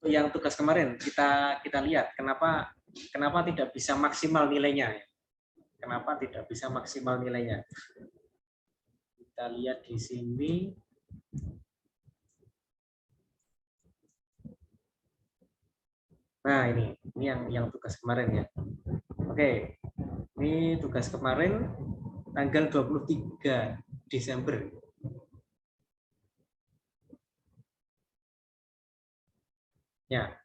yang tugas kemarin kita lihat kenapa tidak bisa maksimal nilainya. Kenapa tidak bisa maksimal nilainya? Kita lihat di sini. Nah, ini yang tugas kemarin ya. Oke. Ini tugas kemarin tanggal 23 Desember. Ya.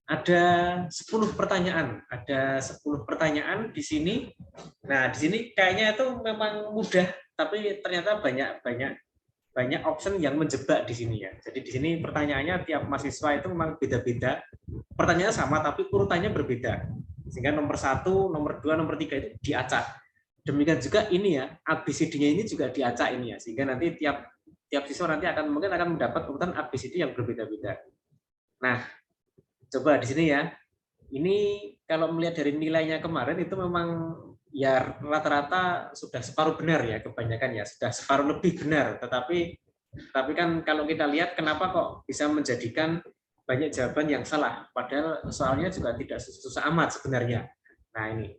Ada 10 pertanyaan, di sini. Nah, di sini kayaknya itu memang mudah, tapi ternyata banyak option yang menjebak di sini ya. Jadi di sini pertanyaannya tiap mahasiswa itu memang beda-beda. Pertanyaannya sama tapi urutannya berbeda. Sehingga nomor 1, nomor 2, nomor 3 itu diacak. Demikian juga ini ya, ABCD-nya ini juga diacak ini ya. Sehingga nanti tiap siswa nanti mungkin akan mendapat urutan ABCD yang berbeda-beda. Nah, coba di sini ya. Ini kalau melihat dari nilainya kemarin itu memang ya rata-rata sudah separuh benar ya, kebanyakan ya sudah separuh lebih benar. Tetapi kan kalau kita lihat kenapa kok bisa menjadikan banyak jawaban yang salah, padahal soalnya juga tidak susah amat sebenarnya. Nah ini.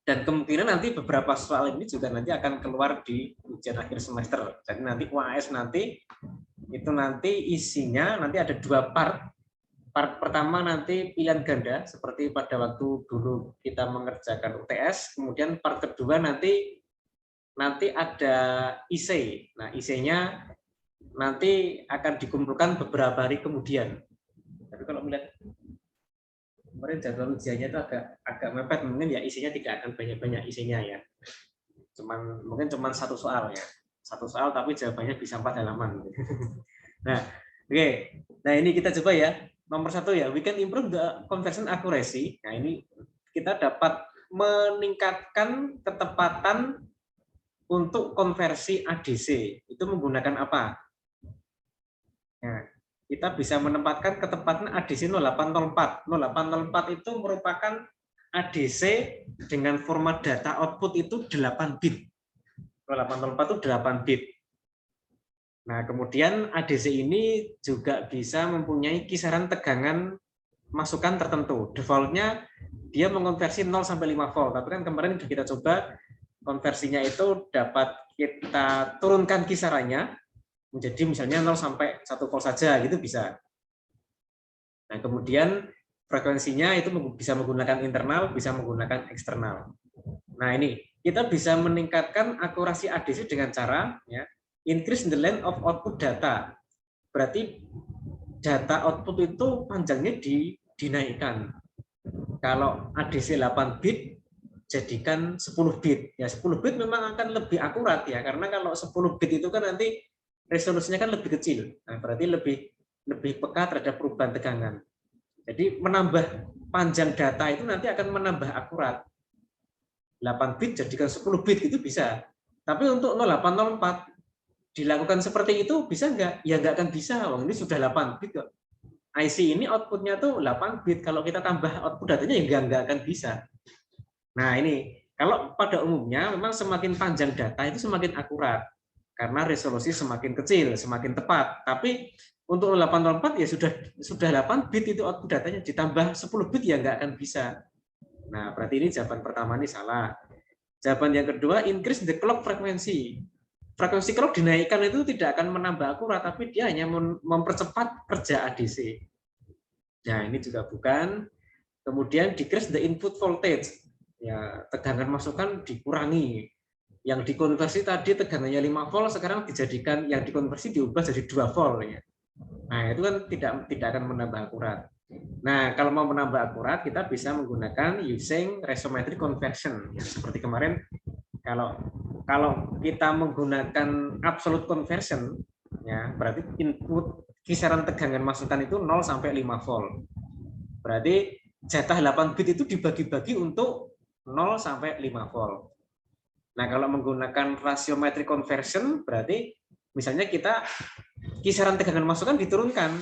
Dan kemungkinan nanti beberapa soal ini juga nanti akan keluar di ujian akhir semester. Jadi nanti UAS nanti isinya nanti ada 2 part. Part pertama nanti pilihan ganda seperti pada waktu dulu kita mengerjakan UTS, kemudian part kedua nanti ada IC. Nah, IC-nya nanti akan dikumpulkan beberapa hari kemudian. Tapi kalau melihat kemarin jadwal ujiannya itu agak mepet, mungkin ya IC-nya tidak akan banyak-banyak IC-nya ya. Mungkin cuma 1 soal ya. 1 soal tapi jawabannya bisa 4 halaman. Nah, oke. Nah, ini kita coba ya. Nomor 1 ya, we can improve the conversion accuracy. Nah, ini kita dapat meningkatkan ketepatan untuk konversi ADC. Itu menggunakan apa? Nah, kita bisa menempatkan ketepatan ADC 0804. 0804 itu merupakan ADC dengan format data output itu 8 bit. 0804 itu 8 bit. Nah, kemudian ADC ini juga bisa mempunyai kisaran tegangan masukan tertentu. Default-nya dia mengonversi 0 sampai 5 volt. Tapi kan kemarin kita coba konversinya itu dapat kita turunkan kisarannya menjadi misalnya 0 sampai 1 volt saja, gitu bisa. Nah, kemudian frekuensinya itu bisa menggunakan internal, bisa menggunakan eksternal. Nah, ini kita bisa meningkatkan akurasi ADC dengan cara ya, increase the length of output data. Berarti data output itu panjangnya dinaikkan. Kalau ADC 8 bit, jadikan 10 bit. Ya 10 bit memang akan lebih akurat ya, karena kalau 10 bit itu kan nanti resolusinya kan lebih kecil. Nah, berarti lebih peka terhadap perubahan tegangan. Jadi menambah panjang data itu nanti akan menambah akurat. 8 bit jadikan 10 bit itu bisa. Tapi untuk 0804 dilakukan seperti itu bisa nggak? Ya nggak akan bisa. Wong ini sudah 8 bit kok. IC ini outputnya tuh 8 bit. Kalau kita tambah output datanya ya nggak akan bisa. Nah ini kalau pada umumnya memang semakin panjang data itu semakin akurat karena resolusi semakin kecil, semakin tepat. Tapi untuk 0804 ya sudah 8 bit itu output datanya, ditambah 10 bit ya nggak akan bisa. Nah berarti ini jawaban pertama ini salah. Jawaban yang kedua, increase the clock frequency. Frekuensi clock dinaikkan itu tidak akan menambah akurat, tapi dia hanya mempercepat kerja ADC. Nah, ini juga bukan. Kemudian decrease the input voltage. Ya, tegangan masukan dikurangi. Yang dikonversi tadi tegangannya 5 volt, sekarang dijadikan yang dikonversi diubah jadi 2 volt ya. Nah, itu kan tidak akan menambah akurat. Nah, kalau mau menambah akurat, kita bisa menggunakan using resonatory conversion. Ya, seperti kemarin kalau kita menggunakan absolute conversion ya berarti input kisaran tegangan masukan itu 0 sampai 5 volt. Berarti jatah 8 bit itu dibagi-bagi untuk 0 sampai 5 volt. Nah, kalau menggunakan ratiometric conversion berarti misalnya kita kisaran tegangan masukan diturunkan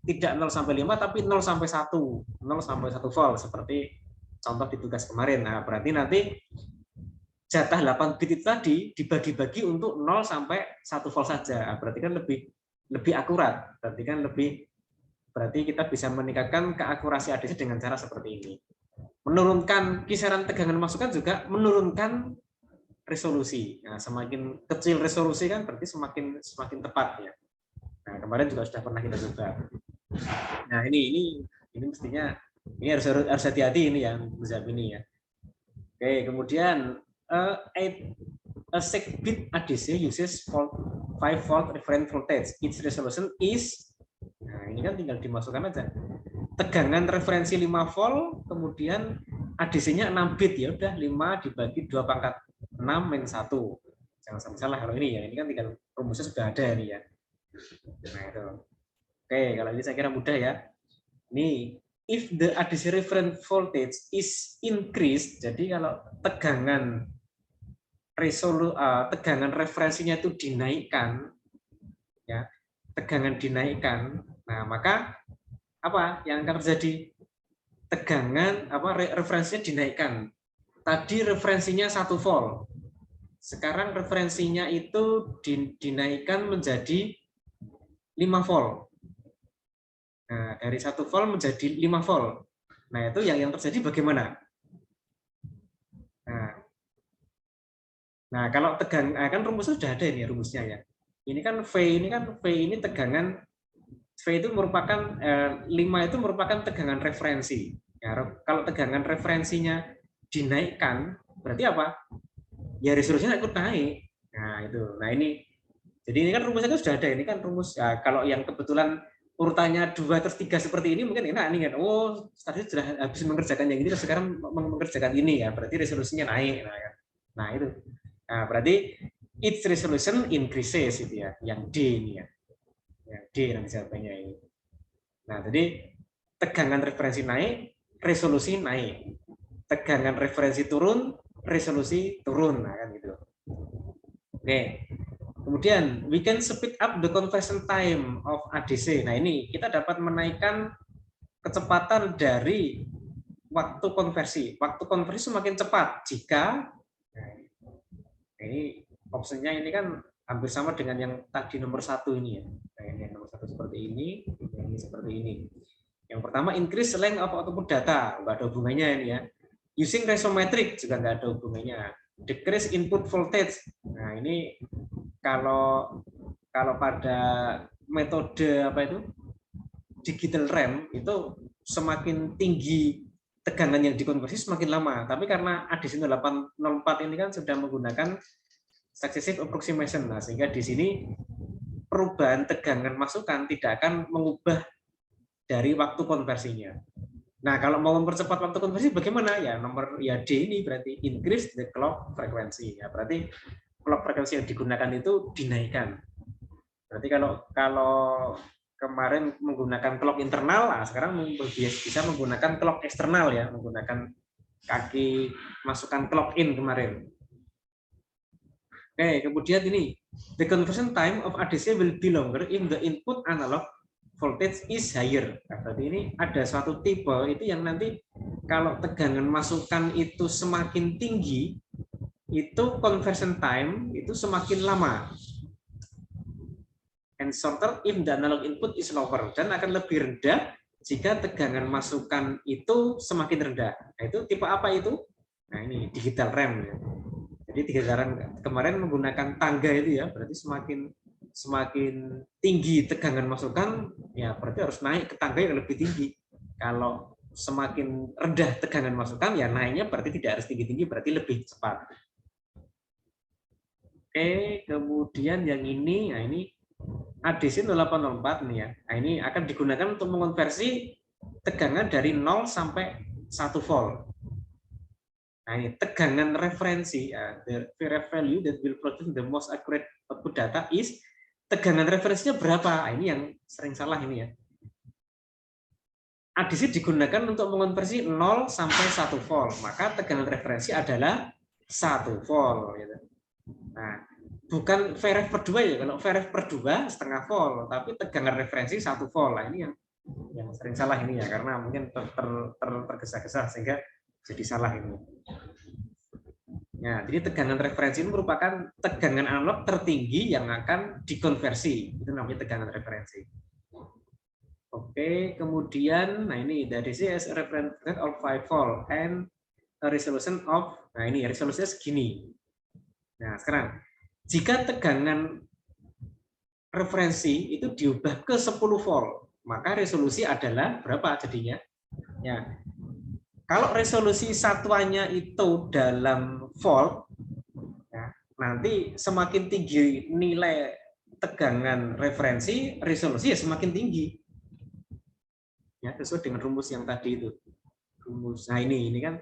tidak 0 sampai 5 tapi 0 sampai 1 volt seperti contoh di tugas kemarin. Nah, berarti nanti jatah 8 bit itu tadi dibagi-bagi untuk 0 sampai 1 volt saja. Berarti kan lebih akurat. Berarti kan lebih berarti kita bisa meningkatkan keakurasi ADC dengan cara seperti ini. Menurunkan kisaran tegangan masukan juga menurunkan resolusi. Nah, semakin kecil resolusi kan berarti semakin tepat ya. Nah, kemarin juga sudah pernah kita coba. Nah, ini mestinya ini harus hati-hati ini yang ini ya. Oke, kemudian a 6-bit ADC uses 5-volt reference voltage. Its resolution is, nah ini kan tinggal dimasukkan aja. Tegangan referensi 5 volt, kemudian ADC-nya 6 bit, ya udah 5 dibagi 2 pangkat 6 min 1. Jangan sampai salah kalau ini ya. Ini kan tinggal rumusnya sudah ada ini ya. Nah itu. Oke, kalau ini saya kira mudah ya. Ini if the ADC reference voltage is increased, jadi kalau tegangan tegangan referensinya itu dinaikkan, ya, tegangan dinaikkan, nah maka apa yang akan terjadi? Tegangan referensinya dinaikkan. Tadi referensinya 1 volt, sekarang referensinya itu dinaikkan menjadi 5 volt. Nah, dari 1 volt menjadi 5 volt. Nah, itu yang terjadi bagaimana? Nah, kalau kan rumusnya sudah ada ini rumusnya ya. Ini kan V ini tegangan V itu merupakan 5 itu merupakan tegangan referensi. Ya, kalau tegangan referensinya dinaikkan, berarti apa? Ya resolusinya ikut naik. Nah, itu. Nah, ini jadi ini kan rumusnya sudah ada. Ini kan rumus ya, kalau yang kebetulan urutannya 2 terus 3 seperti ini mungkin enak nih kan. Oh, tadi sudah habis mengerjakan yang ini terus sekarang mengerjakan ini ya. Berarti resolusinya naik. Nah, itu. Nah, berarti its resolution increases itu ya, yang D ini ya. Yang D nanti jawabannya ini. Nah, jadi tegangan referensi naik, resolusi naik. Tegangan referensi turun, resolusi turun, nah kan gitu. Oke. Kemudian we can speed up the conversion time of ADC. Nah, ini kita dapat menaikkan kecepatan dari waktu konversi. Waktu konversi semakin cepat jika ini opsinya ini kan hampir sama dengan yang tadi nomor 1 ini ya. Nah, ini yang nomor 1 seperti ini seperti ini. Yang pertama increase length of output data, nggak ada hubungannya ini ya. Using resometric juga nggak ada hubungannya. Decrease input voltage. Nah, ini kalau pada metode apa itu digital RAM itu semakin tinggi tegangan yang dikonversi semakin lama. Tapi karena ADC 804 ini kan sudah menggunakan successive approximation, nah sehingga di sini perubahan tegangan masukan tidak akan mengubah dari waktu konversinya. Nah, kalau mau mempercepat waktu konversi bagaimana? Ya nomor ya D ini berarti increase the clock frequency. Ya berarti clock frekuensi yang digunakan itu dinaikkan. Berarti kalau kemarin menggunakan clock internal, nah sekarang bisa menggunakan clock eksternal ya, menggunakan kaki masukan clock in kemarin. Oke, kemudian ini the conversion time of ADC will be longer if the input analog voltage is higher. Nah, berarti ini ada suatu tipe itu yang nanti kalau tegangan masukan itu semakin tinggi, itu conversion time itu semakin lama. And shorter if the analog input is lower, dan akan lebih rendah jika tegangan masukan itu semakin rendah. Nah, itu tipe apa itu? Nah, ini digital RAM ya. Jadi kemarin menggunakan tangga itu ya, berarti semakin tinggi tegangan masukan ya berarti harus naik ke tangga yang lebih tinggi. Kalau semakin rendah tegangan masukan ya naiknya berarti tidak harus tinggi-tinggi, berarti lebih cepat. Oke, kemudian yang ini, nah ini ADC 0804 nih ya. Nah, ini akan digunakan untuk mengonversi tegangan dari 0 sampai 1 volt. Nah, ini tegangan referensi, the value that will produce the most accurate output data is, tegangan referensinya berapa? Nah, ini yang sering salah ini ya. ADC digunakan untuk mengonversi 0 sampai 1 volt, maka tegangan referensi adalah 1 volt. Gitu. Nah, bukan VRF per 2 ya, kalau VRF per 2 setengah volt, tapi tegangan referensi 1 volt. Nah, ini yang sering salah ini ya, karena mungkin tergesa-gesa sehingga jadi salah ini. Nah, jadi tegangan referensi ini merupakan tegangan analog tertinggi yang akan dikonversi. Itu namanya tegangan referensi. Oke. Oke, kemudian, nah ini dari CS reference rate of 5 volt and a resolution of, nah ini resolusinya segini. Nah sekarang, jika tegangan referensi itu diubah ke 10 volt, maka resolusi adalah berapa jadinya? Ya, kalau resolusi satuannya itu dalam volt, ya, nanti semakin tinggi nilai tegangan referensi, resolusi ya semakin tinggi. Ya, sesuai dengan rumus yang tadi itu. Rumus. Nah, ini kan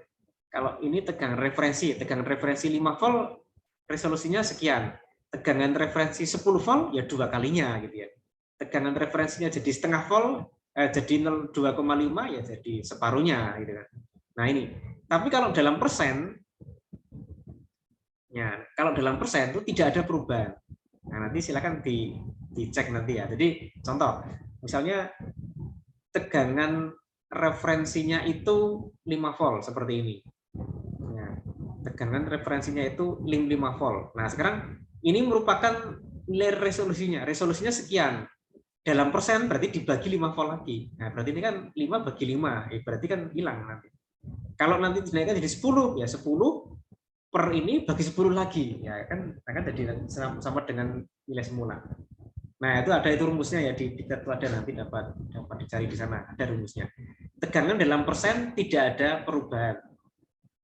kalau ini tegangan referensi 5 volt resolusinya sekian. Tegangan referensi 10 volt ya 2 kalinya gitu ya. Tegangan referensinya jadi setengah volt jadi 2,5 ya jadi separuhnya gitu kan. Nah, ini. Tapi kalau dalam persen ya, kalau dalam persen itu tidak ada perubahan. Nah, nanti silakan dicek nanti ya. Jadi contoh, misalnya tegangan referensinya itu 5 volt seperti ini. Ya, tegangan referensinya itu 5 volt. Nah, sekarang ini merupakan nilai resolusinya. Resolusinya sekian. Dalam persen berarti dibagi 5 volt lagi. Nah, berarti ini kan 5 bagi 5. Berarti kan hilang nanti. Kalau nanti dinaikkan jadi 10, ya 10 per ini bagi 10 lagi. Ya kan akan jadi sama dengan nilai semula. Nah, itu rumusnya ya di itu ada nanti dapat dicari di sana, ada rumusnya. Tegangan dalam persen tidak ada perubahan.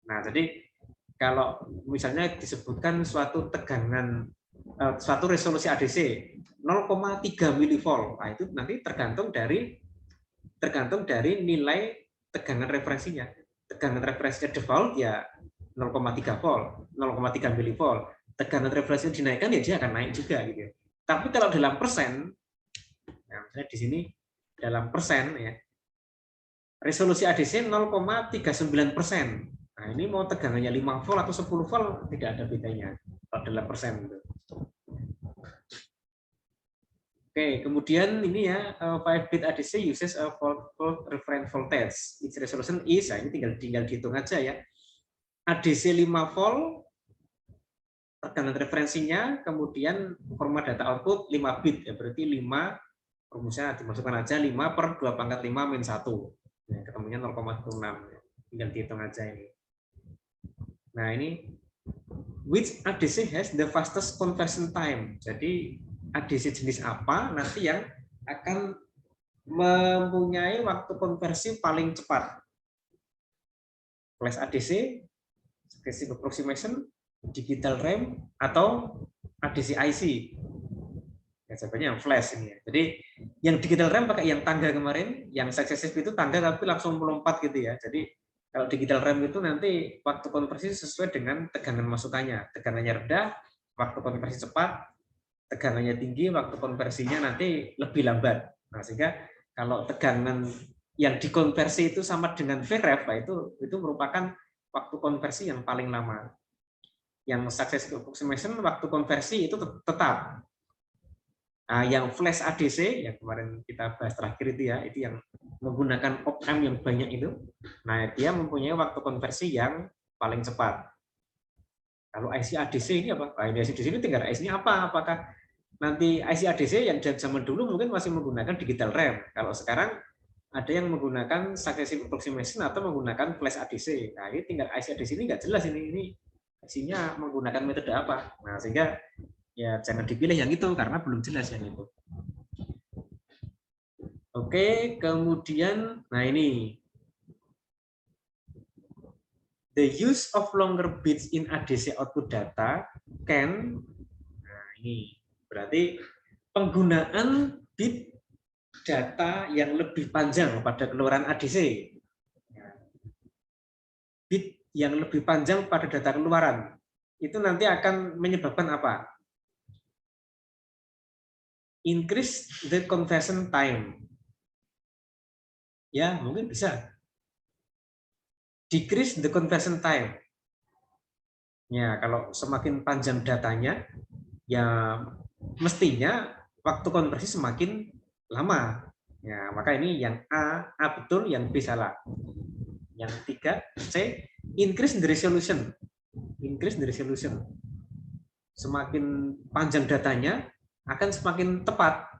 Nah, jadi kalau misalnya disebutkan suatu tegangan suatu resolusi ADC 0,3 milivolt, nah itu nanti tergantung dari nilai tegangan referensinya. Tegangan referensinya default ya 0,3 volt, 0,3 milivolt. Tegangan referensinya dinaikkan ya dia akan naik juga gitu. Tapi kalau dalam persen, nah misalnya di sini dalam persen ya, resolusi ADC 0,39%. Nah ini mau tegangannya 5 volt atau 10 volt tidak ada bedanya kalau dalam persen. Oke, kemudian ini ya 5-bit ADC uses a volt reference voltage. Its resolution is, nah ini tinggal dihitung aja ya. ADC 5 volt tegangan referensinya, kemudian format data output 5 bit, ya berarti 5, rumusnya dimasukkan aja 5 per 2 pangkat 5 min 1. Ya, ketemunya 0,16. Tinggal dihitung aja ini. Nah ini, which ADC has the fastest conversion time? Jadi ADC jenis apa nanti yang akan mempunyai waktu konversi paling cepat? Flash ADC, successive approximation, digital RAM, atau ADC IC. Ya, jawabannya yang flash ini ya. Jadi yang digital RAM pakai yang tangga kemarin, yang successive itu tangga tapi langsung melompat gitu ya. Jadi kalau digital RAM itu nanti waktu konversi sesuai dengan tegangan masukannya. Tegangannya rendah, waktu konversi cepat. Tegangannya tinggi, waktu konversinya nanti lebih lambat. Nah, sehingga kalau tegangan yang dikonversi itu sama dengan VREF, itu merupakan waktu konversi yang paling lama. Yang successive approximation waktu konversi itu tetap. Nah, yang flash ADC yang kemarin kita bahas terakhir itu ya, itu yang menggunakan op-amp yang banyak itu. Nah, dia mempunyai waktu konversi yang paling cepat. Kalau IC ADC ini apa? Nah, IC ADC ini tinggal IC-nya apa? Apakah nanti IC ADC yang zaman dulu mungkin masih menggunakan digital RAM. Kalau sekarang ada yang menggunakan successive approximation atau menggunakan flash ADC. Nah, ini tinggal IC ADC ini nggak jelas ini IC-nya menggunakan metode apa. Nah, sehingga ya jangan dipilih yang itu karena belum jelas yang itu. Oke, kemudian nah ini the use of longer bits in ADC output data can, nah ini berarti penggunaan bit data yang lebih panjang pada keluaran ADC. Bit yang lebih panjang pada data keluaran itu nanti akan menyebabkan apa? Increase the conversion time. Ya, mungkin bisa. Decrease the conversion time. Ya, kalau semakin panjang datanya, ya mestinya waktu konversi semakin lama. Ya, maka ini yang A betul, yang B salah. Yang 3, C, increase the resolution. Increase the resolution. Semakin panjang datanya, akan semakin tepat.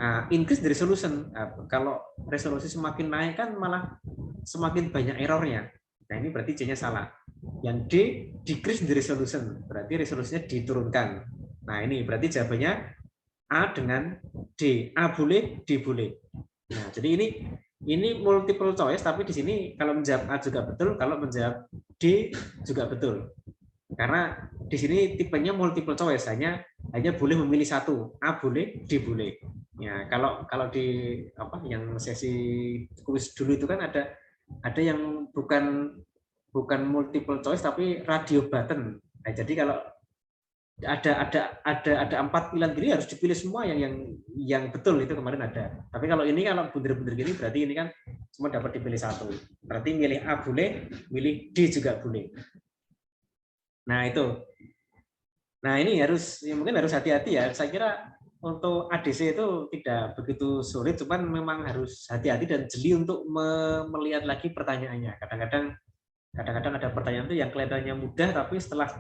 Nah, increase the resolution. Nah, kalau resolusi semakin naik kan malah semakin banyak errornya. Nah, ini berarti C-nya salah. Yang D, decrease the resolution. Berarti resolusinya diturunkan. Nah, ini berarti jawabannya A dengan D. A boleh, D boleh. Nah, jadi ini multiple choice, tapi di sini kalau menjawab A juga betul, kalau menjawab D juga betul. Karena di sini tipenya multiple choice, hanya boleh memilih satu, A boleh, D boleh. Ya, kalau di apa yang sesi kuis dulu itu kan ada yang bukan multiple choice tapi radio button. Nah, jadi kalau ada 4 pilihan gini harus dipilih semua yang betul itu kemarin ada. Tapi kalau ini kalau bener-bener gini berarti ini kan cuma dapat dipilih satu. Berarti milih A boleh, milih D juga boleh. Nah, itu. Nah, ini harus ya mungkin harus hati-hati ya. Saya kira untuk ADC itu tidak begitu sulit, cuman memang harus hati-hati dan jeli untuk melihat lagi pertanyaannya. Kadang-kadang ada pertanyaan itu yang kelihatannya mudah, tapi setelah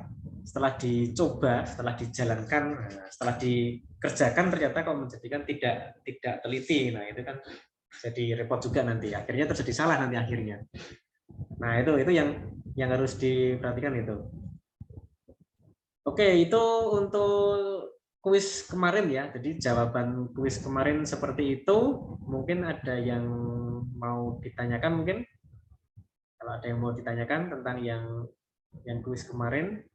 dicoba, setelah dijalankan, setelah dikerjakan ternyata kok menjadikan tidak teliti. Nah, itu kan jadi repot juga nanti. Akhirnya terjadi salah nanti akhirnya. Nah, itu yang harus diperhatikan itu. Oke, itu untuk kuis kemarin ya. Jadi jawaban kuis kemarin seperti itu. Mungkin ada yang mau ditanyakan mungkin. Kalau ada yang mau ditanyakan tentang yang kuis kemarin.